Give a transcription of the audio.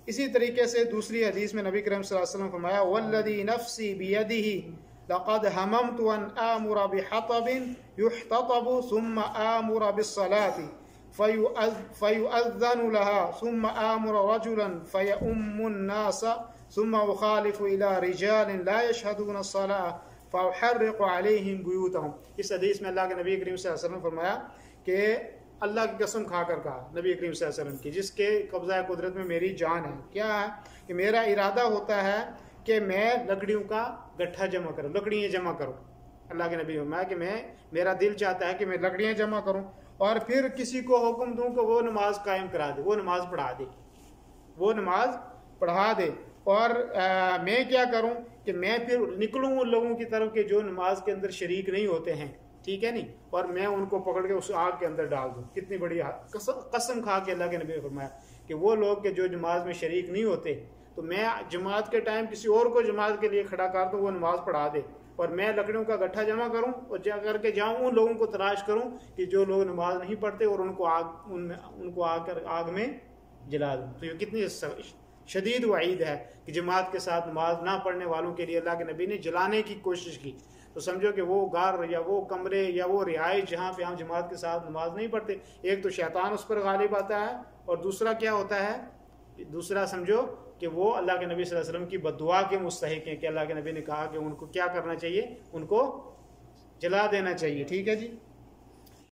اسی طریقے سے دوسری حدیث میں نبی کریم صلی اللہ علیہ وسلم فرمایا والذی نفسی بیدہ لقد ہممت ان آمر بحطب یحتطب ثم آمر بالصلاة فیؤذن لها ثم آمر رجلا فیؤم الناس ثم اخالف الى رجال لا يشهدون الصلاة فاحرق علیہم بیوتہم۔ اس حدیث میں اللہ کے نبی کریم صلی اللہ علیہ وسلم فرمایا کہ اللہ کی قسم کھا کر کہا نبی کریم صلی اللہ علیہ وسلم کی، جس کے قبضہ قدرت میں میری جان ہے، کیا ہے کہ میرا ارادہ ہوتا ہے کہ میں لکڑیوں کا گٹھا جمع کروں، لکڑیاں جمع کروں۔ اللہ کے نبی فرمایا کہ میرا دل چاہتا ہے کہ میں لکڑیاں جمع کروں اور پھر کسی کو حکم دوں کہ وہ نماز قائم کرا دے، وہ نماز پڑھا دے، وہ نماز پڑھا دے، اور میں کیا کروں کہ میں پھر نکلوں ان لوگوں کی طرف کہ جو نماز کے اندر شریک نہیں ہوتے ہیں، ٹھیک ہے نہیں، اور میں ان کو پکڑ کے اس آگ کے اندر ڈال دوں۔ کتنی بڑی قسم کھا کے اللہ کے نبی نے فرمایا کہ وہ لوگ کہ جو نماز میں شریک نہیں ہوتے، تو میں جماعت کے ٹائم کسی اور کو جماعت کے لیے کھڑا کر دوں، وہ نماز پڑھا دے، اور میں لکڑیوں کا گٹھا جمع کروں اور جا کر کے جاؤں ان لوگوں کو تلاش کروں کہ جو لوگ نماز نہیں پڑھتے، اور ان کو آگ میں جلا دوں۔ تو یہ کتنی شدید وعید ہے کہ جماعت کے ساتھ نماز نہ پڑھنے والوں کے لیے اللہ کے نبی نے جلانے کی کوشش کی۔ تو سمجھو کہ وہ گھر یا وہ کمرے یا وہ رہائش جہاں پہ ہم جماعت کے ساتھ نماز نہیں پڑھتے، ایک تو شیطان اس پر غالب آتا ہے، اور دوسرا کیا ہوتا ہے، دوسرا سمجھو کہ وہ اللہ کے نبی صلی اللہ علیہ وسلم کی بد دعا کے مستحق ہیں کہ اللہ کے نبی نے کہا کہ ان کو کیا کرنا چاہیے، ان کو جلا دینا چاہیے، ٹھیک ہے جی۔